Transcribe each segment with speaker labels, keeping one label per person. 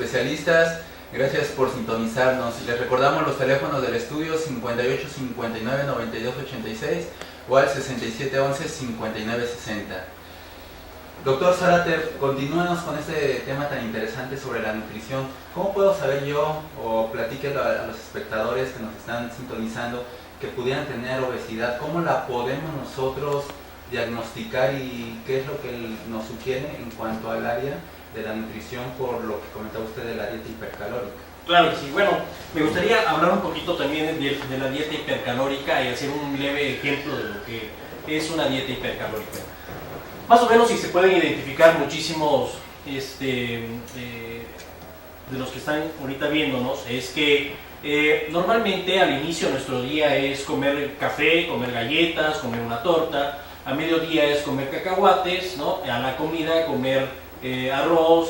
Speaker 1: especialistas, gracias por sintonizarnos. Les recordamos los teléfonos del estudio 58 59 92 86 o al 67 11 59 60. Doctor Zárate, continúanos con este tema tan interesante sobre la nutrición. ¿Cómo puedo saber yo, o platíquelo a los espectadores que nos están sintonizando, que pudieran tener obesidad? ¿Cómo la podemos nosotros diagnosticar y qué es lo que nos sugiere en cuanto al área de la nutrición, por lo que comentaba usted de la dieta hipercalórica?
Speaker 2: Claro que sí. Bueno, me gustaría hablar un poquito también de la dieta hipercalórica y hacer un leve ejemplo de lo que es una dieta hipercalórica. Más o menos, si se pueden identificar muchísimos de los que están ahorita viéndonos, es que normalmente al inicio de nuestro día es comer café, comer galletas, comer una torta. A mediodía es comer cacahuates, ¿no? A la comida comer arroz,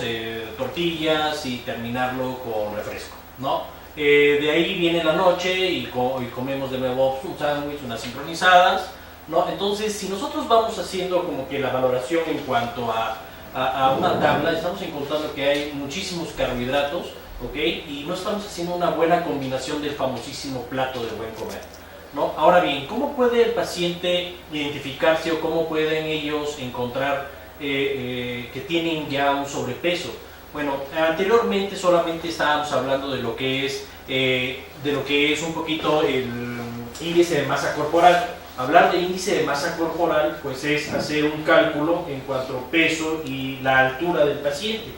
Speaker 2: tortillas y terminarlo con refresco, ¿no? De ahí viene la noche y comemos de nuevo un sándwich, unas sincronizadas, ¿no? Entonces, si nosotros vamos haciendo como que la valoración en cuanto a una tabla, estamos encontrando que hay muchísimos carbohidratos, ¿ok? Y no estamos haciendo una buena combinación del famosísimo plato de buen comer, ¿no? Ahora bien, ¿cómo puede el paciente identificarse o cómo pueden ellos encontrar que tienen ya un sobrepeso? Bueno, anteriormente solamente estábamos hablando de lo que es un poquito el índice de masa corporal. Hablar de índice de masa corporal pues es hacer un cálculo en cuanto a peso y la altura del paciente,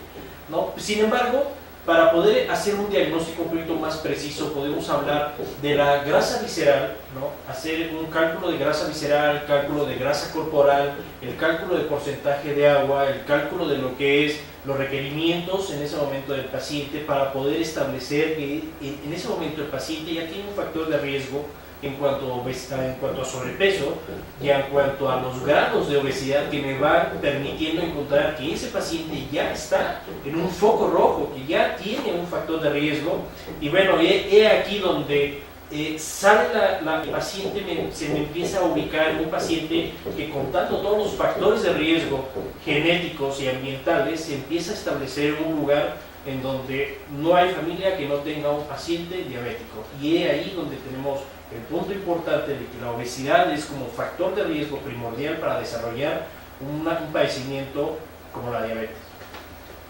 Speaker 2: ¿no? Sin embargo, para poder hacer un diagnóstico un poquito más preciso, podemos hablar de la grasa visceral, ¿no? Hacer un cálculo de grasa visceral, cálculo de grasa corporal, el cálculo de porcentaje de agua, el cálculo de lo que es los requerimientos en ese momento del paciente, para poder establecer que en ese momento el paciente ya tiene un factor de riesgo en cuanto a sobrepeso y en cuanto a los grados de obesidad, que me van permitiendo encontrar que ese paciente ya está en un foco rojo, que ya tiene un factor de riesgo. Y bueno, he aquí donde sale el paciente, se me empieza a ubicar en un paciente que, contando todos los factores de riesgo genéticos y ambientales, se empieza a establecer un lugar en donde no hay familia que no tenga un paciente diabético. Y es ahí donde tenemos el punto importante de que la obesidad es como factor de riesgo primordial para desarrollar un padecimiento como la diabetes.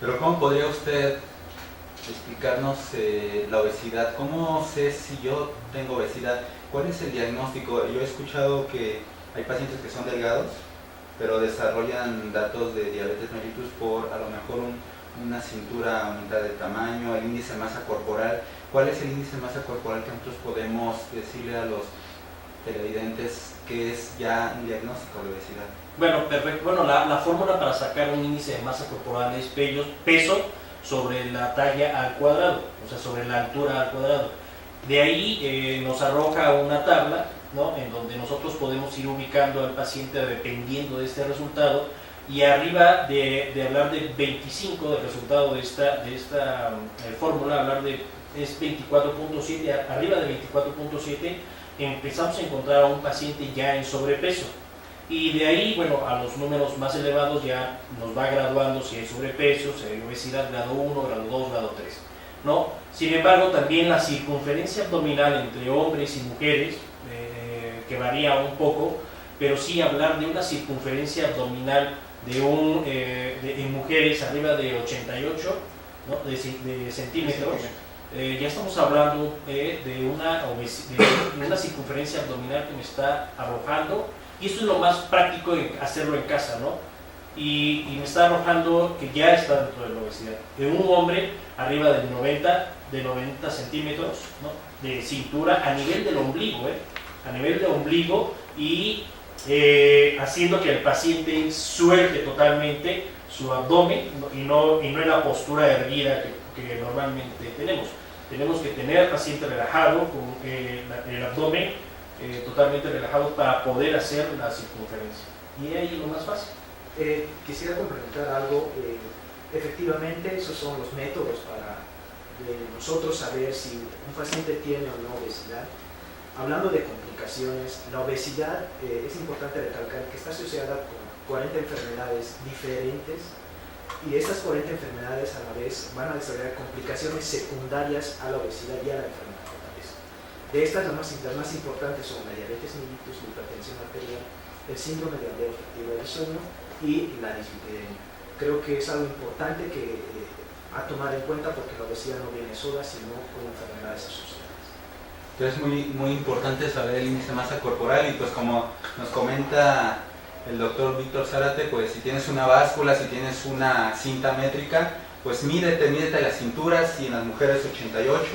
Speaker 1: Pero ¿cómo podría usted explicarnos la obesidad? ¿Cómo sé si yo tengo obesidad? ¿Cuál es el diagnóstico? Yo he escuchado que hay pacientes que son delgados, pero desarrollan datos de diabetes mellitus por a lo mejor una cintura aumentada de tamaño, el índice de masa corporal. ¿Cuál es el índice de masa corporal que nosotros podemos decirle a los televidentes que es ya un diagnóstico de obesidad?
Speaker 2: Bueno, perfecto. Bueno, la fórmula para sacar un índice de masa corporal es peso sobre la talla al cuadrado, o sea, sobre la altura al cuadrado. De ahí nos arroja una tabla, ¿no? En donde nosotros podemos ir ubicando al paciente dependiendo de este resultado, y arriba de hablar de 25, del resultado de esta fórmula, hablar de es 24.7, arriba de 24.7 empezamos a encontrar a un paciente ya en sobrepeso. Y de ahí, bueno, a los números más elevados ya nos va graduando si hay sobrepeso, si hay obesidad grado 1, grado 2, grado 3, ¿no? Sin embargo, también la circunferencia abdominal entre hombres y mujeres, que varía un poco, pero sí hablar de una circunferencia abdominal en mujeres arriba de 88, ¿no? de centímetros, ya estamos hablando de una circunferencia abdominal que me está arrojando, y esto es lo más práctico de hacerlo en casa, ¿no? Y me está arrojando que ya está dentro de la obesidad. De un hombre arriba de 90 centímetros, ¿no? De cintura a nivel del ombligo, a nivel del ombligo, y haciendo que el paciente suelte totalmente su abdomen y no en la postura erguida que normalmente tenemos. Tenemos que tener al paciente relajado, con el abdomen totalmente relajado, para poder hacer la circunferencia. Y ahí lo más fácil.
Speaker 3: Quisiera complementar algo. Efectivamente, esos son los métodos para nosotros saber si un paciente tiene o no obesidad. Hablando de complicaciones, la obesidad es importante recalcar que está asociada con 40 enfermedades diferentes Y estas 40 enfermedades a la vez van a desarrollar complicaciones secundarias a la obesidad y a la enfermedad de la cabeza. De estas, las más importantes son la diabetes mellitus, la hipertensión arterial, el síndrome de apnea obstructiva del sueño y la dislipidemia. Creo que es algo importante a tomar en cuenta, porque la obesidad no viene sola, sino con enfermedades asociadas.
Speaker 1: Entonces es muy importante saber el índice de masa corporal, y pues como nos comenta el doctor Víctor Zárate, pues si tienes una báscula, si tienes una cinta métrica, pues mídete la cintura, si en las mujeres 88,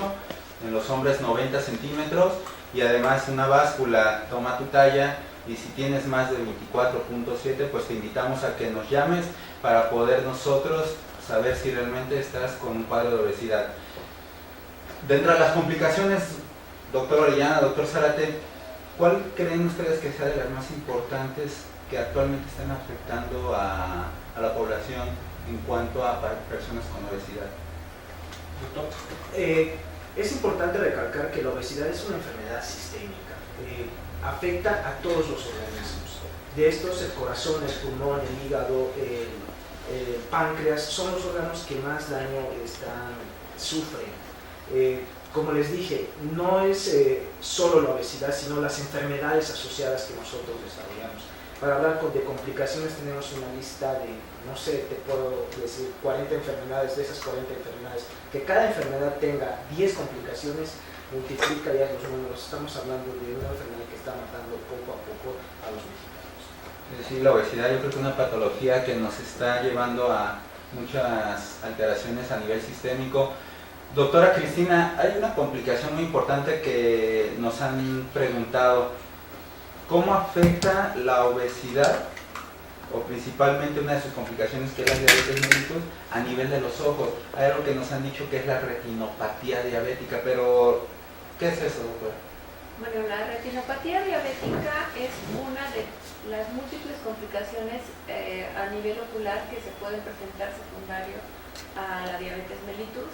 Speaker 1: en los hombres 90 centímetros, y además una báscula, toma tu talla, y si tienes más de 24.7, pues te invitamos a que nos llames para poder nosotros saber si realmente estás con un cuadro de obesidad. Dentro de las complicaciones, doctor Orellana, doctor Zárate, ¿cuál creen ustedes que sea de las más importantes que actualmente están afectando a la población en cuanto a personas con obesidad?
Speaker 2: Doctor.
Speaker 3: Es importante recalcar que la obesidad es una enfermedad sistémica. Afecta a todos los organismos. De estos, el corazón, el pulmón, el hígado, el páncreas son los órganos que más daño sufren. Como les dije, no es solo la obesidad, sino las enfermedades asociadas que nosotros desarrollamos. Para hablar de complicaciones tenemos una lista de, no sé, te puedo decir 40 enfermedades. De esas 40 enfermedades, que cada enfermedad tenga 10 complicaciones, multiplica ya los números. Estamos hablando de una enfermedad que está matando poco a poco a los mexicanos.
Speaker 1: Es decir, la obesidad yo creo que es una patología que nos está llevando a muchas alteraciones a nivel sistémico. Doctora Cristina, hay una complicación muy importante que nos han preguntado: ¿cómo afecta la obesidad, o principalmente una de sus complicaciones, que es la diabetes mellitus, a nivel de los ojos? Hay algo que nos han dicho que es la retinopatía diabética, pero ¿qué es eso, doctora?
Speaker 4: Bueno, la retinopatía diabética es una de las múltiples complicaciones a nivel ocular que se pueden presentar secundario a la diabetes mellitus.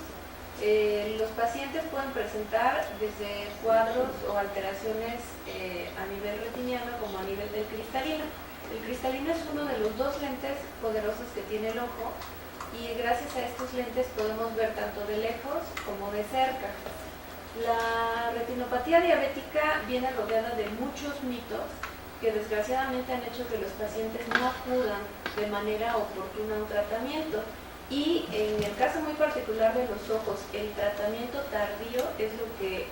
Speaker 4: Los pacientes pueden presentar desde cuadros o alteraciones a nivel retiniano como a nivel del cristalino. El cristalino es uno de los dos lentes poderosos que tiene el ojo, y gracias a estos lentes podemos ver tanto de lejos como de cerca. La retinopatía diabética viene rodeada de muchos mitos que desgraciadamente han hecho que los pacientes no acudan de manera oportuna a un tratamiento. Y en el caso muy particular de los ojos, el tratamiento tardío es lo que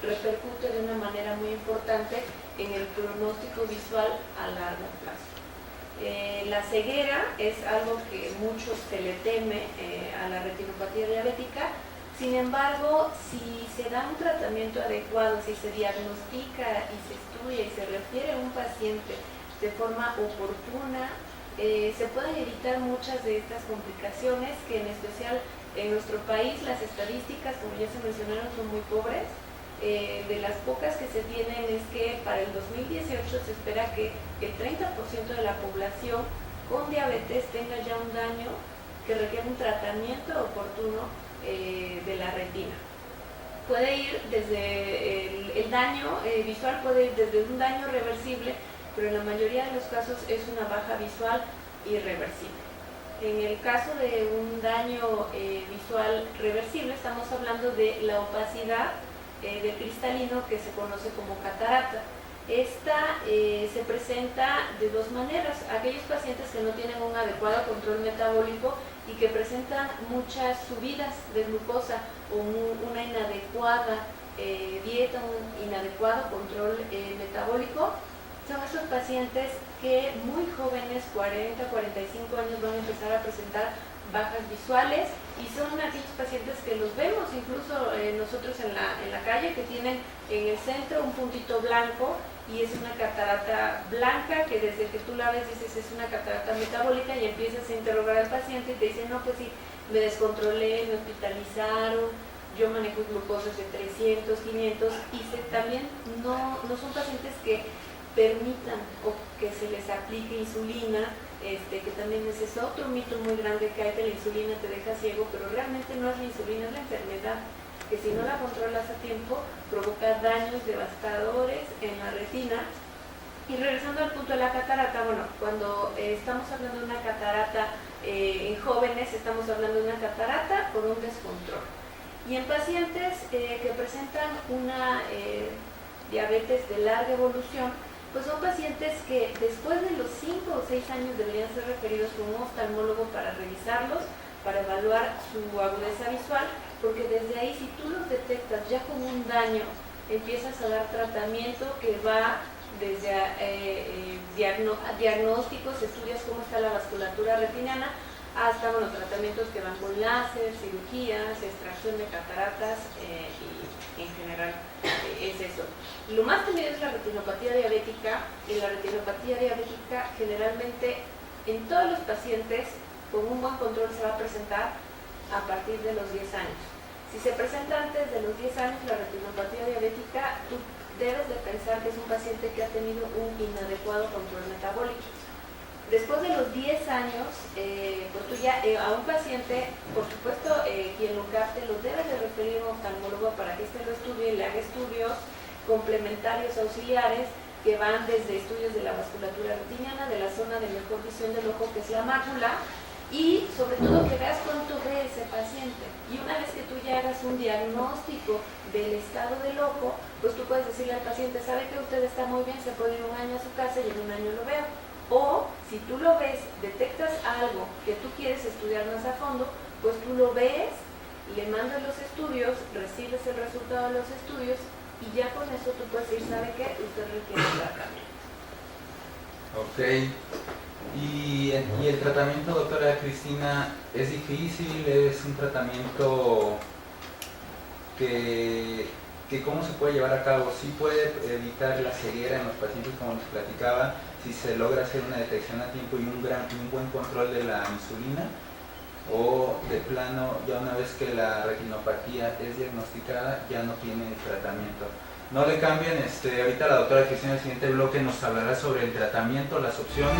Speaker 4: repercute de una manera muy importante en el pronóstico visual a largo plazo. La ceguera es algo que muchos se le teme a la retinopatía diabética. Sin embargo, si se da un tratamiento adecuado, si se diagnostica y se estudia y se refiere a un paciente de forma oportuna, se pueden evitar muchas de estas complicaciones, que en especial en nuestro país las estadísticas, como ya se mencionaron, son muy pobres. De las pocas que se tienen es que para el 2018 se espera que el 30% de la población con diabetes tenga ya un daño que requiere un tratamiento oportuno de la retina. Puede ir desde el daño visual, puede ir desde un daño reversible, pero en la mayoría de los casos es una baja visual irreversible. En el caso de un daño visual reversible, estamos hablando de la opacidad del cristalino, que se conoce como catarata. Esta se presenta de dos maneras: aquellos pacientes que no tienen un adecuado control metabólico y que presentan muchas subidas de glucosa o una inadecuada dieta, un inadecuado control metabólico. Son estos pacientes que muy jóvenes, 40, 45 años, van a empezar a presentar bajas visuales, y son aquellos pacientes que los vemos incluso nosotros en la calle, que tienen en el centro un puntito blanco, y es una catarata blanca que desde que tú la ves dices es una catarata metabólica, y empiezas a interrogar al paciente y te dicen: no, pues sí, me descontrolé, me hospitalizaron, yo manejo glucosas de 300, 500, y también no son pacientes que permitan o que se les aplique insulina, que también ese es otro mito muy grande que hay, que la insulina te deja ciego, pero realmente no es la insulina, es la enfermedad, que si no la controlas a tiempo provoca daños devastadores en la retina. Y regresando al punto de la catarata, bueno, cuando estamos hablando de una catarata En jóvenes estamos hablando de una catarata por un descontrol. Y en pacientes que presentan una diabetes de larga evolución, pues son pacientes que después de los 5 o 6 años deberían ser referidos con un oftalmólogo para revisarlos, para evaluar su agudeza visual, porque desde ahí, si tú los detectas ya con un daño, empiezas a dar tratamiento que va desde diagnósticos, estudias cómo está la vasculatura retiniana, hasta tratamientos que van con láser, cirugías, extracción de cataratas y en general es eso. Lo más temido es la retinopatía diabética, y la retinopatía diabética generalmente en todos los pacientes con un buen control se va a presentar a partir de los 10 años. Si se presenta antes de los 10 años la retinopatía diabética, tú debes de pensar que es un paciente que ha tenido un inadecuado control metabólico. Después de los 10 años, pues tú ya a un paciente, por supuesto, quien lo capte, lo debe de referir a un oftalmólogo para que éste lo estudie y le haga estudios complementarios auxiliares que van desde estudios de la vasculatura retiniana, de la zona de mejor visión del ojo que es la mácula, y sobre todo que veas cuánto ve ese paciente. Y una vez que tú ya hagas un diagnóstico del estado del ojo, pues tú puedes decirle al paciente, sabe que usted está muy bien, se puede ir un año a su casa y en un año lo veo. O si tú lo ves, detectas algo que tú quieres estudiar más a fondo, pues tú lo ves, le mandas los estudios, recibes el resultado de los estudios y ya con eso tú puedes decir, ¿sabe qué? Usted requiere tratamiento.
Speaker 1: Ok. ¿Y el tratamiento, doctora Cristina, es difícil? ¿Es un tratamiento que cómo se puede llevar a cabo? ¿Sí puede evitar la ceguera en los pacientes, como nos platicaba, si se logra hacer una detección a tiempo y un buen control de la insulina? ¿O de plano, ya una vez que la retinopatía es diagnosticada, ya no tiene tratamiento? No le cambien, ahorita la doctora Cristina en el siguiente bloque nos hablará sobre el tratamiento, las opciones.